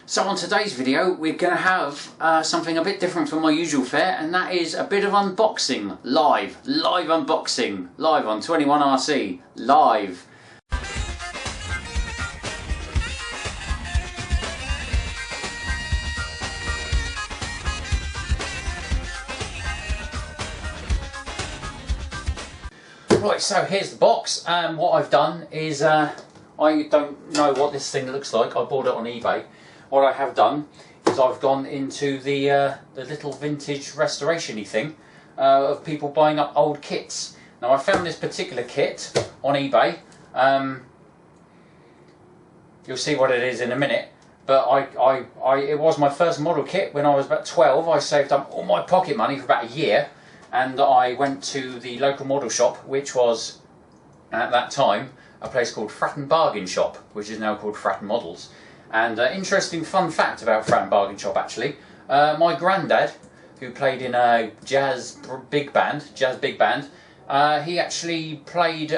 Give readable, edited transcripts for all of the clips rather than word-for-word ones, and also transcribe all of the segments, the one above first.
So on today's video we're going to have something a bit different from my usual fare, and that is a bit of unboxing, live unboxing, live on 21RC, live. Right, so here's the box, and what I've done is, I don't know what this thing looks like, I bought it on eBay. What I have done is I've gone into the little vintage restoration-y thing of people buying up old kits. Now I found this particular kit on eBay. You'll see what it is in a minute, but it was my first model kit when I was about 12. I saved up all my pocket money for about a year, and I went to the local model shop, which was at that time a place called Fratton Bargain Shop, which is now called Fratton Models. And interesting fun fact about Fratton Bargain Shop, actually, my granddad, who played in a jazz big band, he actually played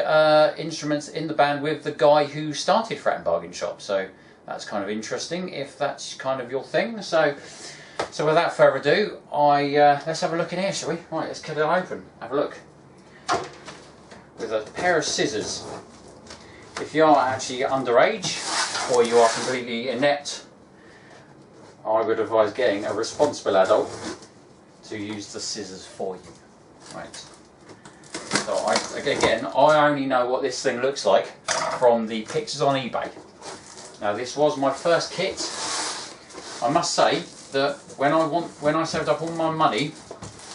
instruments in the band with the guy who started Fratton Bargain Shop. So that's kind of interesting, if that's kind of your thing. So without further ado, let's have a look in here, shall we? Right, let's cut it open. Have a look. With a pair of scissors. If you are actually underage, or you are completely inept, I would advise getting a responsible adult to use the scissors for you. Right. So again, I only know what this thing looks like from the pictures on eBay. Now this was my first kit. I must say that when I saved up all my money,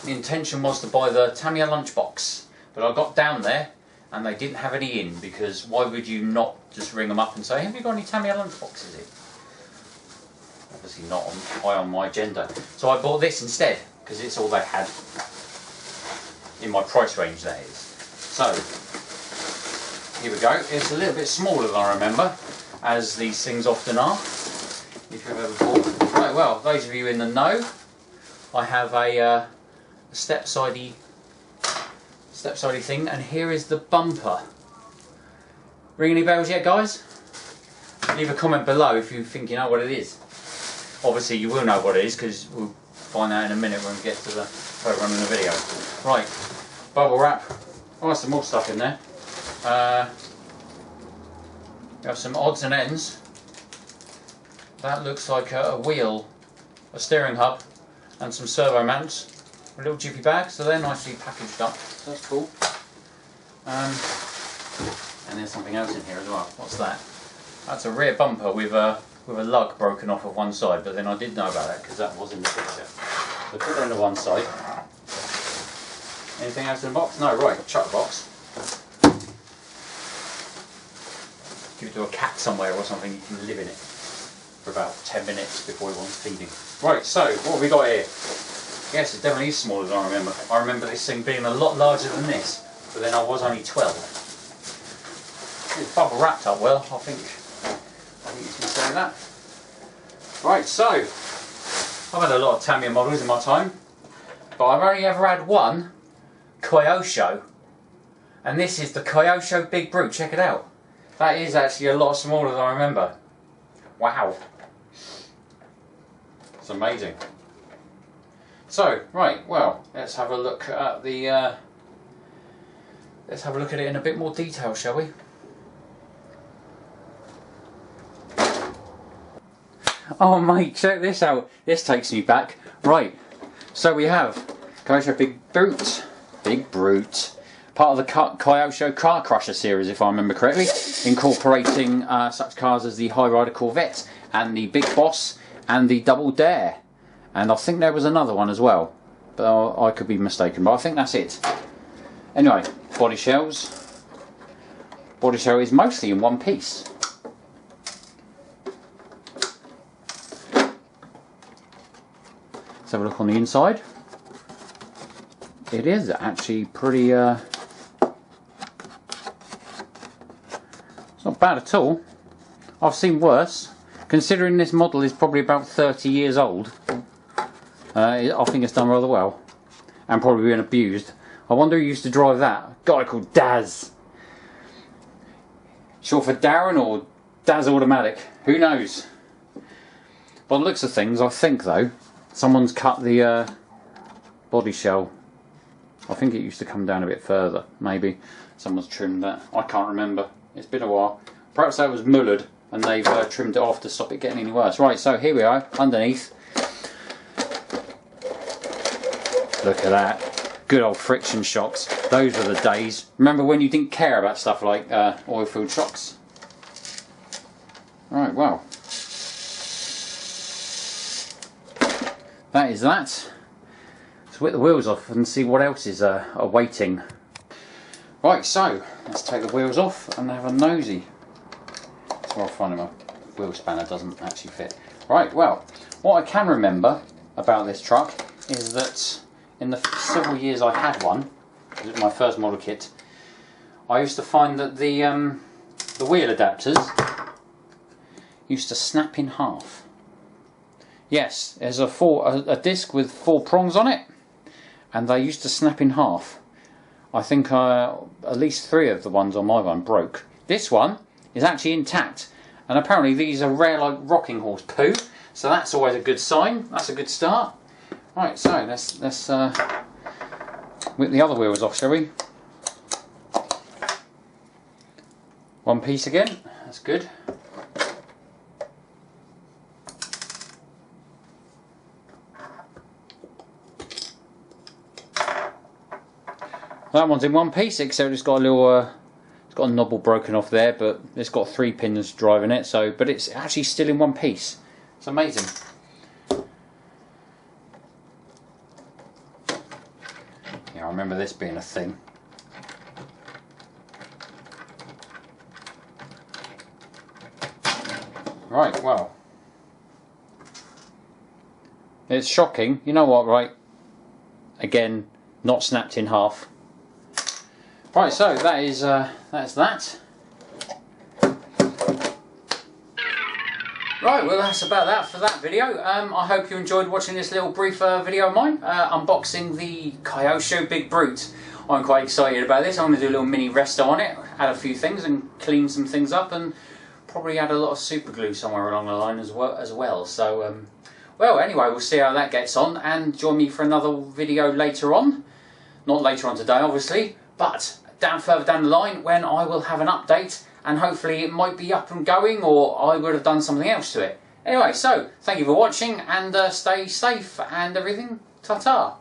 the intention was to buy the Tamiya lunchbox, but I got down there and they didn't have any in, because why would you not just ring them up and say, have you got any Tamiya lunchboxes in? Obviously not high on my agenda. So I bought this instead, because it's all they had in my price range, that is. So, here we go. It's a little bit smaller than I remember, as these things often are, if you've ever bought. Right, well, those of you in the know, I have a step-sidey thing, and here is the bumper. Ring any bells yet, guys? Leave a comment below if you think you know what it is. Obviously you will know what it is, because we'll find out in a minute when we get to the further on in the video. Right, bubble wrap. Oh, there's some more stuff in there. We have some odds and ends. That looks like a wheel, a steering hub, and some servo mounts. A little jiffy bag, so they're nicely packaged up. So that's cool. And there's something else in here as well. What's that? That's a rear bumper with a lug broken off of one side, but then I did know about that because that was in the picture. So put it on the one side. Anything else in the box? No, right, chuck the box. Give it to a cat somewhere or something, you can live in it for about 10 minutes before he wants feeding. Right, so what have we got here? Yes, it definitely is smaller than I remember. I remember this thing being a lot larger than this, but then I was only 12. It's bubble wrapped up well, I think you can say that. Right, so I've had a lot of Tamiya models in my time, but I've only ever had one Kyosho, and this is the Kyosho Big Brute. Check it out. That is actually a lot smaller than I remember. Wow, it's amazing. So, right, well, let's have a look at the let's have a look at it in a bit more detail, shall we? Oh mate, check this out. This takes me back. Right, so we have Kyosho Big Brute, part of the Kyosho Car Crusher series, if I remember correctly, incorporating such cars as the High Rider Corvette and the Big Boss and the Double Dare. And I think there was another one as well, but I could be mistaken, but I think that's it. Anyway, body shells. Body shell is mostly in one piece. Let's have a look on the inside. It is actually pretty, it's not bad at all. I've seen worse, considering this model is probably about 30 years old. I think it's done rather well, and probably been abused. I wonder who used to drive that. A guy called Daz. Short for Darren or Daz Automatic, who knows. By the looks of things, I think though, someone's cut the body shell. I think it used to come down a bit further. Maybe someone's trimmed that. I can't remember. It's been a while. Perhaps that was mullered and they've trimmed it off to stop it getting any worse. Right, so here we are, underneath. Look at that. Good old friction shocks. Those were the days. Remember when you didn't care about stuff like oil-filled shocks? Right, well. That is that. Let's whip the wheels off and see what else is awaiting. Right, so let's take the wheels off and have a nosy. That's where I find my wheel spanner doesn't actually fit. Right, well, what I can remember about this truck is that in the several years I had one, it was my first model kit, I used to find that the wheel adapters used to snap in half. Yes, there's a disc with 4 prongs on it, and they used to snap in half. I think at least 3 of the ones on my one broke. This one is actually intact, and apparently these are rare like rocking horse poo, so that's always a good sign. That's a good start. Right, so let's whip the other wheels off, shall we? One piece again, that's good. That one's in one piece, except it's got a little, it's got a knobble broken off there, but it's got 3 pins driving it. So, but it's actually still in one piece. It's amazing. Yeah, I remember this being a thing. Right, well, it's shocking. You know what? Right, again, not snapped in half. Right, so that is that's that. Right, well that's about that for that video. I hope you enjoyed watching this little brief video of mine, unboxing the Kyosho Big Brute. I'm quite excited about this. I'm going to do a little mini resto on it, add a few things and clean some things up, and probably add a lot of super glue somewhere along the line as well. So, well anyway, we'll see how that gets on, and join me for another video later on. Not later on today obviously, but further down the line when I will have an update, and hopefully it might be up and going, or I would have done something else to it. Anyway, so thank you for watching, and stay safe and everything. Ta-ta.